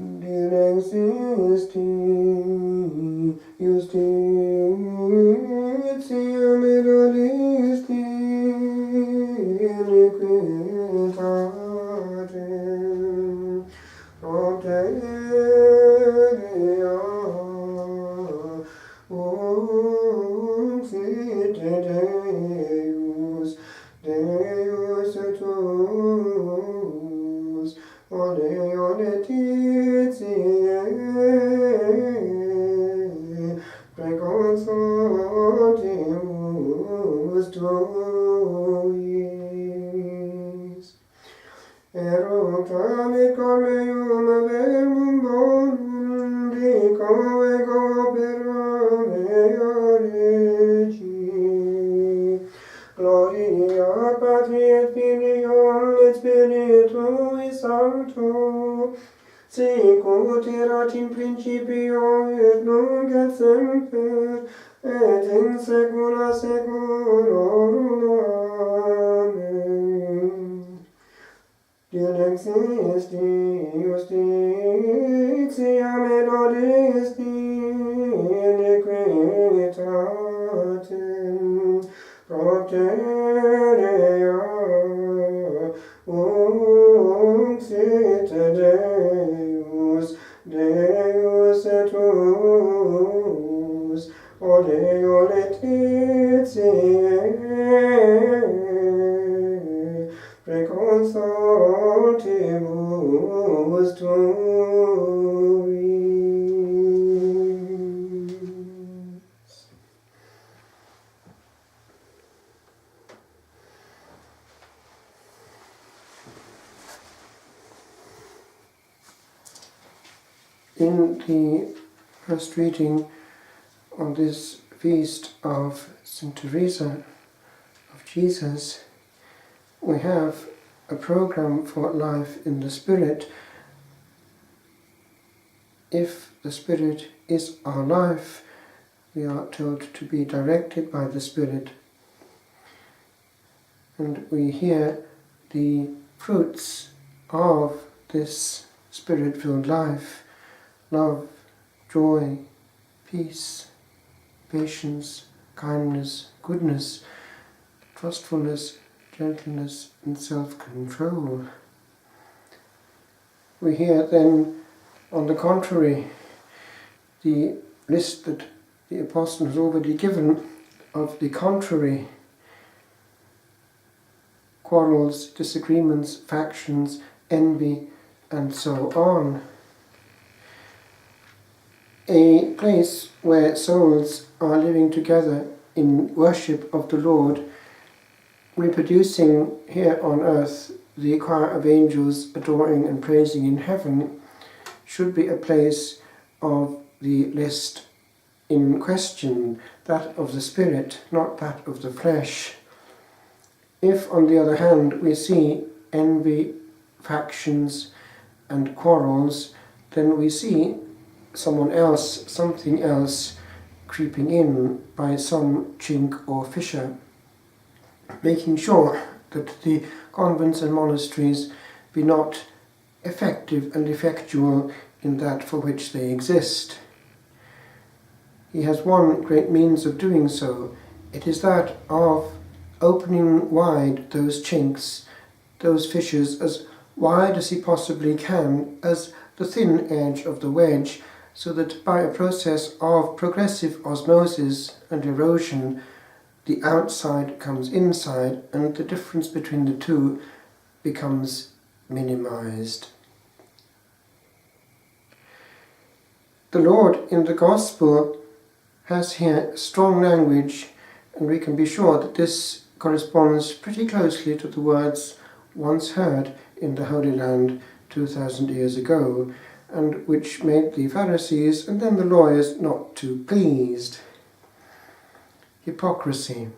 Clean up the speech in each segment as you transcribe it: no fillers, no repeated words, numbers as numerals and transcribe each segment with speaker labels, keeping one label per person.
Speaker 1: Dilexisti, justitia medalisti, iniquitatem, propterea, uxite Deus, Deus et tuus, Oleo letitiae, preconsortimus tuis. Erotame comeum verbum bonum, dico ego opera mea regi. Gloria Patri et Filio et Spiritui Sancto, sicut erat in principio et nunc et semper, et in saecula saeculorum. Amen. Dilexisti, justitia medalisti, iniquitatem, propterea, uxite Deus, Deus et tuus, Oleo letitiae, preconsortimus tuis. In the first reading on this feast of St. Teresa of Jesus, we have a program for life in the Spirit. If the Spirit is our life, we are told to be directed by the Spirit. And we hear the fruits of this Spirit-filled life: love, joy, peace, patience, kindness, goodness, trustfulness, gentleness, and self-control. We hear then, on the contrary, the list that the Apostle has already given of the contrary: quarrels, disagreements, factions, envy, and so on. A place where souls are living together in worship of the Lord, reproducing here on earth the choir of angels adoring and praising in heaven, should be a place of the list in question, that of the Spirit, not that of the flesh. If, on the other hand, we see envy, factions, and quarrels, then we see someone else, something else, creeping in by some chink or fissure, making sure that the convents and monasteries be not effective and effectual in that for which they exist. He has one great means of doing so. It is that of opening wide those chinks, those fissures, as wide as he possibly can, as the thin edge of the wedge, so that by a process of progressive osmosis and erosion, the outside comes inside and the difference between the two becomes minimized. The Lord in the Gospel has here strong language, and we can be sure that this corresponds pretty closely to the words once heard in the Holy Land 2,000 years ago, and which made the Pharisees and then the lawyers not too pleased. Hypocrisy.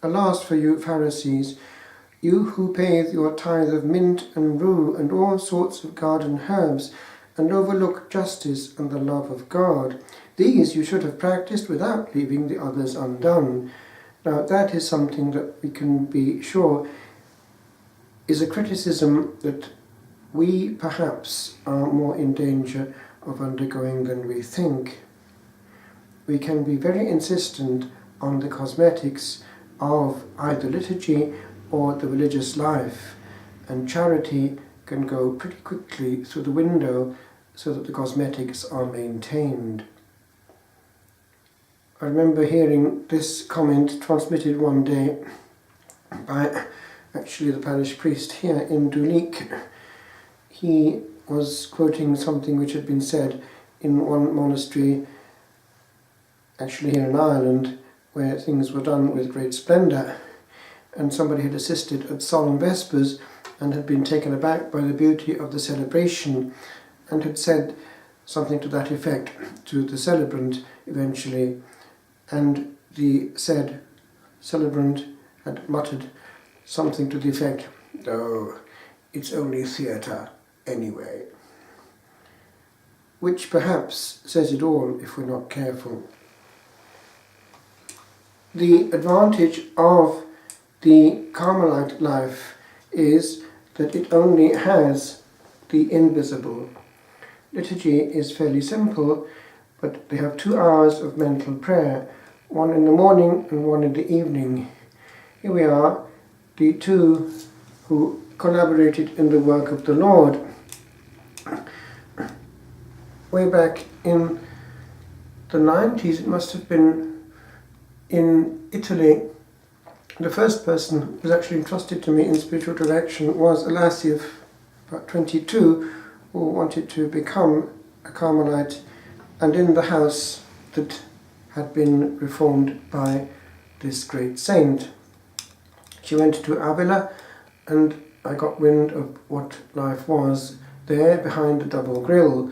Speaker 1: Alas for you, Pharisees, you who pay your tithe of mint and rue and all sorts of garden herbs, and overlook justice and the love of God. These you should have practiced without leaving the others undone. Now that is something that we can be sure is a criticism that we perhaps are more in danger of undergoing than we think. We can be very insistent on the cosmetics of either liturgy or the religious life, and charity can go pretty quickly through the window so that the cosmetics are maintained. I remember hearing this comment transmitted one day by actually the parish priest here in Duleek. He was quoting something which had been said in one monastery, actually here in Ireland, where things were done with great splendour, and somebody had assisted at solemn vespers and had been taken aback by the beauty of the celebration and had said something to that effect to the celebrant eventually, and the said celebrant had muttered something to the effect, "Oh, it's only theatre anyway," which perhaps says it all if we're not careful. The advantage of the Carmelite life is that it only has the invisible. Liturgy is fairly simple, but they have 2 hours of mental prayer, one in the morning and one in the evening. Here we are, the two who collaborated in the work of the Lord. Way back in the 90s, it must have been in Italy, the first person who was actually entrusted to me in spiritual direction was a lassie of about 22 who wanted to become a Carmelite, and in the house that had been reformed by this great saint. She went to Avila, and I got wind of what life was there behind the double grill.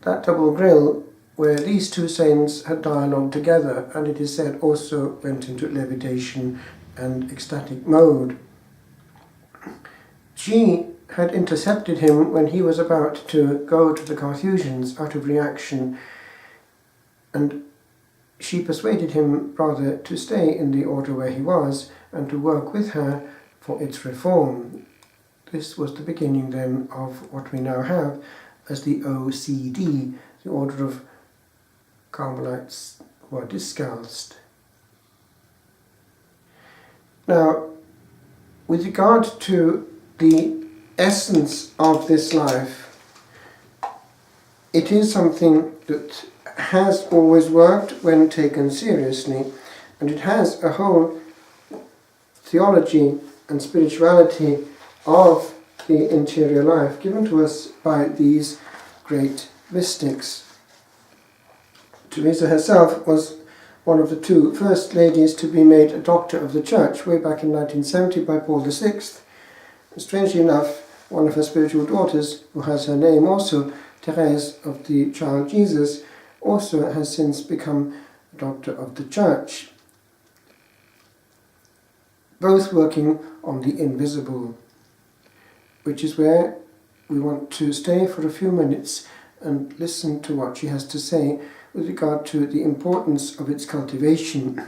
Speaker 1: That double grill where these 2 saints had dialogued together, and it is said also went into levitation and ecstatic mode. She had intercepted him when he was about to go to the Carthusians out of reaction, and she persuaded him rather to stay in the order where he was and to work with her for its reform. This was the beginning then of what we now have as the OCD, the Order of Carmelites who are discalced. Now, with regard to the essence of this life, it is something that has always worked when taken seriously, and it has a whole theology and spirituality of the interior life given to us by these great mystics. Teresa herself was one of the 2 first ladies to be made a doctor of the Church way back in 1970 by Paul VI. And strangely enough, one of her spiritual daughters, who has her name also, Teresa of the Child Jesus, also has since become a doctor of the Church, both working on the invisible, which is where we want to stay for a few minutes and listen to what she has to say with regard to the importance of its cultivation.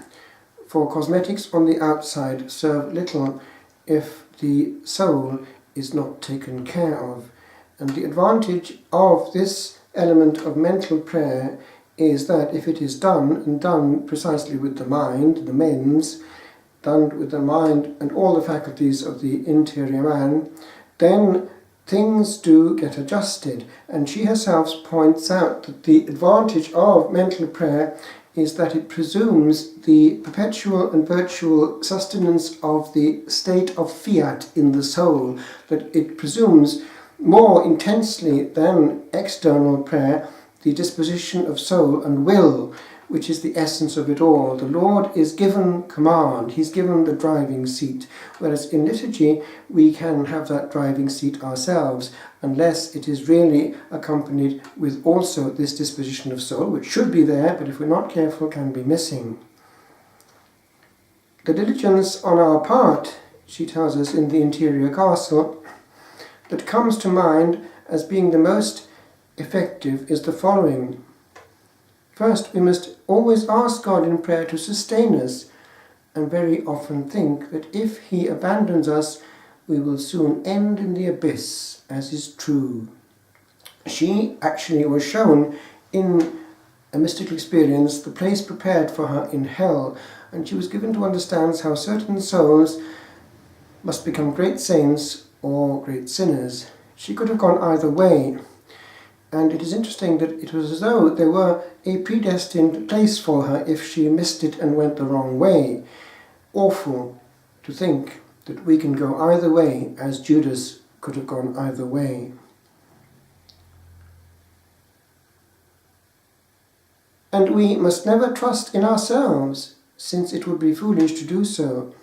Speaker 1: For cosmetics on the outside serve little if the soul is not taken care of. And the advantage of this element of mental prayer is that if it is done, and done precisely with the mind, the mens, done with the mind and all the faculties of the interior man, then things do get adjusted. And she herself points out that the advantage of mental prayer is that it presumes the perpetual and virtual sustenance of the state of fiat in the soul, that it presumes more intensely than external prayer the disposition of soul and will, which is the essence of it all. The Lord is given command, he's given the driving seat, whereas in liturgy we can have that driving seat ourselves, unless it is really accompanied with also this disposition of soul, which should be there, but if we're not careful can be missing. The diligence on our part, she tells us in the interior castle, that comes to mind as being the most effective is the following. First, we must always ask God in prayer to sustain us, and very often think that if he abandons us, we will soon end in the abyss, as is true. She actually was shown in a mystical experience the place prepared for her in hell, and she was given to understand how certain souls must become great saints or great sinners. She could have gone either way, and it is interesting that it was as though there were a predestined place for her if she missed it and went the wrong way. Awful to think that we can go either way, as Judas could have gone either way. And we must never trust in ourselves, since it would be foolish to do so.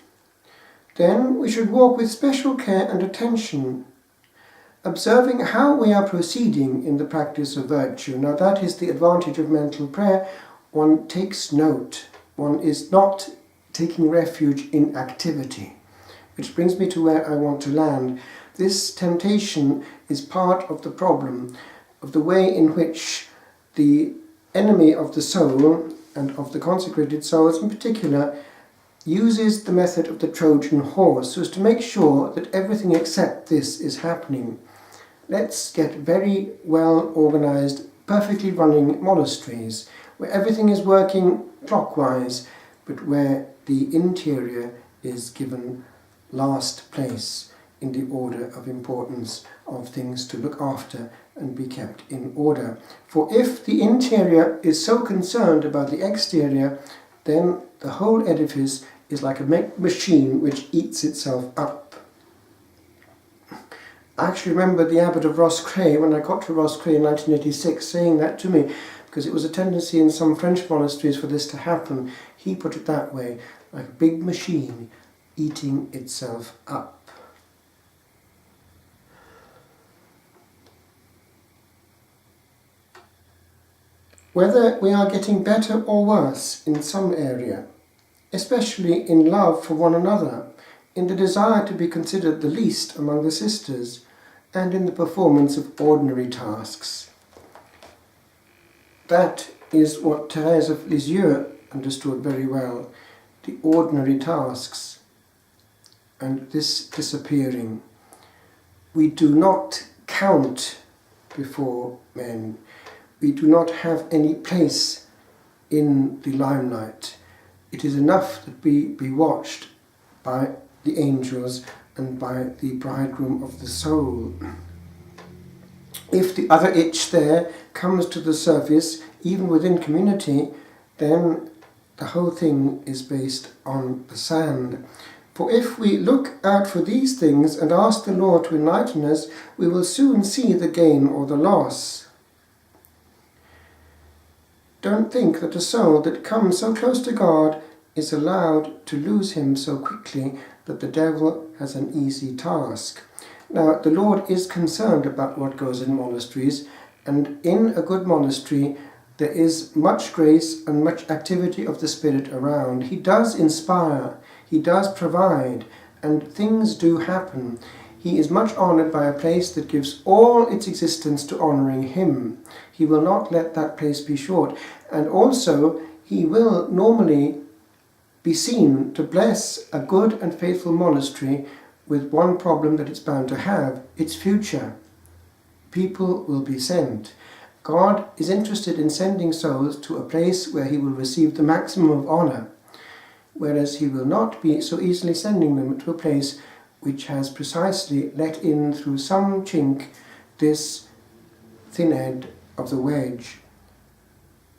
Speaker 1: Then we should walk with special care and attention, observing how we are proceeding in the practice of virtue. Now that is the advantage of mental prayer. One takes note. One is not taking refuge in activity. Which brings me to where I want to land. This temptation is part of the problem, of the way in which the enemy of the soul, and of the consecrated souls in particular, uses the method of the Trojan horse so as to make sure that everything except this is happening. Let's get very well organized, perfectly running monasteries, where everything is working clockwise, but where the interior is given last place in the order of importance of things to look after and be kept in order. For if the interior is so concerned about the exterior, then the whole edifice is like a machine which eats itself up. I actually remember the abbot of Roscrea, when I got to Roscrea in 1986, saying that to me, because it was a tendency in some French monasteries for this to happen. He put it that way, like a big machine eating itself up. Whether we are getting better or worse in some area, especially in love for one another, in the desire to be considered the least among the sisters, and in the performance of ordinary tasks. That is what Teresa of Lisieux understood very well, the ordinary tasks, and this disappearing. We do not count before men. We do not have any place in the limelight. It is enough that we be watched by the angels and by the bridegroom of the soul. If the other itch there comes to the surface, even within community, then the whole thing is based on the sand. For if we look out for these things and ask the Lord to enlighten us, we will soon see the gain or the loss. Don't think that a soul that comes so close to God is allowed to lose him so quickly that the devil has an easy task. Now, the Lord is concerned about what goes in monasteries, and in a good monastery there is much grace and much activity of the Spirit around. He does inspire, he does provide, and things do happen. He is much honoured by a place that gives all its existence to honouring him. He will not let that place be short. And also, he will normally be seen to bless a good and faithful monastery with one problem that it's bound to have, its future. People will be sent. God is interested in sending souls to a place where he will receive the maximum of honour, whereas he will not be so easily sending them to a place which has precisely let in through some chink this thin end of the wedge.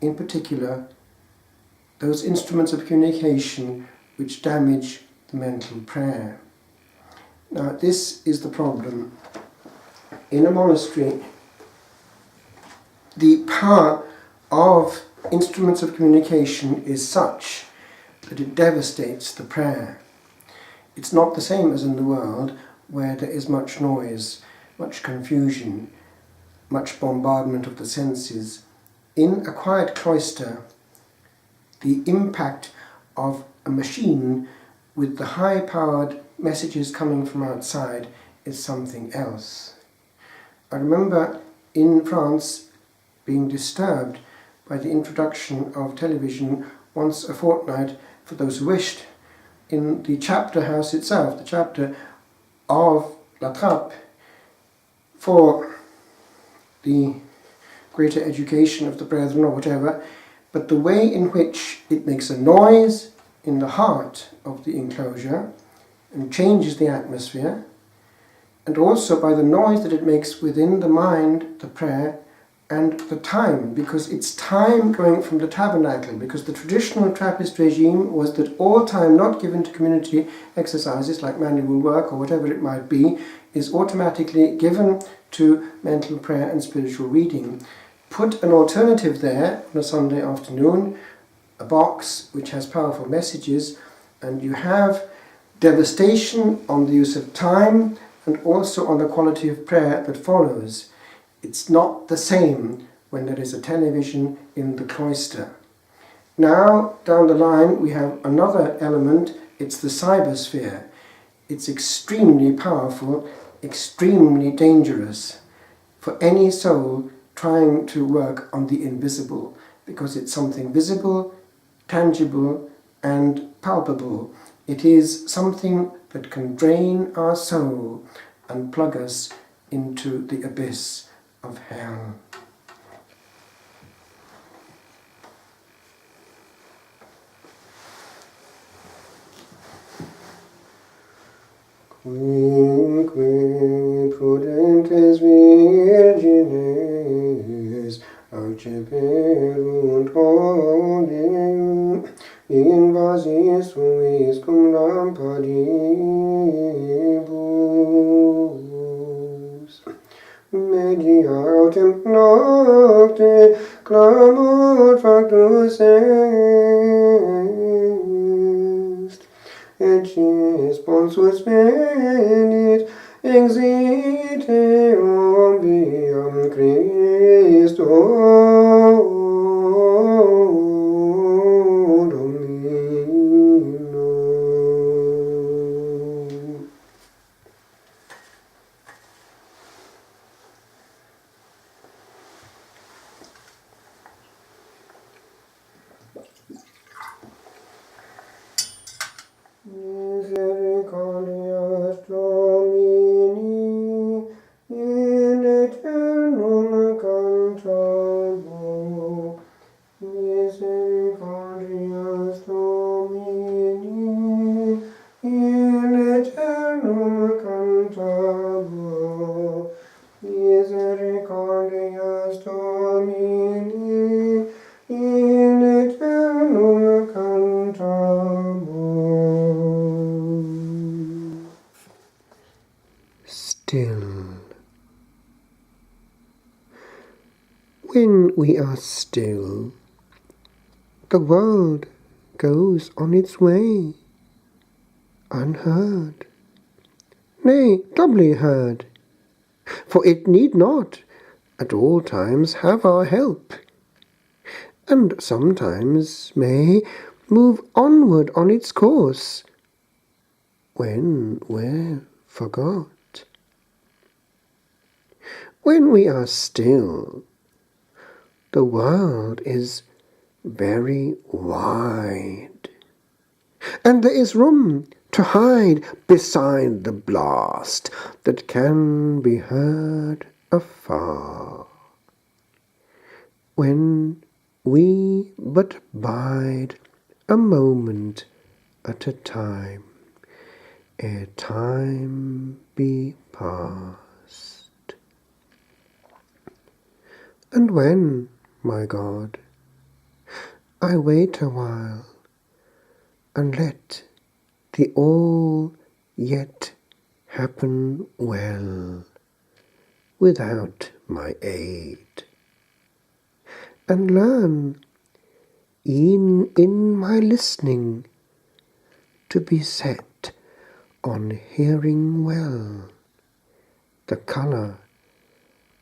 Speaker 1: In particular, those instruments of communication which damage the mental prayer. Now, this is the problem. In a monastery, the power of instruments of communication is such that it devastates the prayer. It's not the same as in the world, where there is much noise, much confusion, much bombardment of the senses. In a quiet cloister, the impact of a machine with the high-powered messages coming from outside is something else. I remember in France being disturbed by the introduction of television once a fortnight, for those who wished, in the chapter house itself, the chapter of La Trappe for the greater education of the brethren or whatever, but the way in which it makes a noise in the heart of the enclosure and changes the atmosphere, and also by the noise that it makes within the mind, the prayer, and the time, because it's time going from the tabernacle, because the traditional Trappist regime was that all time not given to community exercises like manual work or whatever it might be is automatically given to mental prayer and spiritual reading. Put an alternative there on a Sunday afternoon, a box which has powerful messages, and you have devastation on the use of time and also on the quality of prayer that follows. It's not the same when there is a television in the cloister. Now, down the line, we have another element. It's the cybersphere. It's extremely powerful, extremely dangerous for any soul trying to work on the invisible, because it's something visible, tangible, and palpable. It is something that can drain our soul and plug us into the abyss of hell. Quinque prudentes virgines acceperunt Deum in vasis suis cum lampadibus. Media autem nocte clamor factus est, et responsus venit exite omnium Christo Domino. Misericordias Domini in aeternum cantabo. Misericordias Domini in aeternum cantabo. Misericordias Domini in aeternum cantabo. Still. When we are still, the world goes on its way, unheard, nay, doubly heard, for it need not at all times have our help, and sometimes may move onward on its course, when we're forgot. When we are still, the world is very wide, and there is room to hide beside the blast that can be heard afar. When we but bide a moment at a time, ere time be past. And when, my God, I wait a while, and let the all yet happen well, without my aid, and learn, e'en in my listening, to be set on hearing well the colour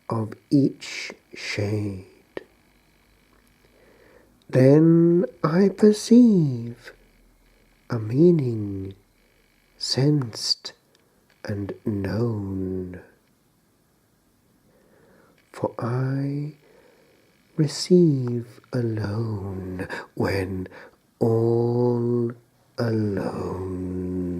Speaker 1: of each shade. Then I perceive a meaning sensed and known, for I receive alone when all alone.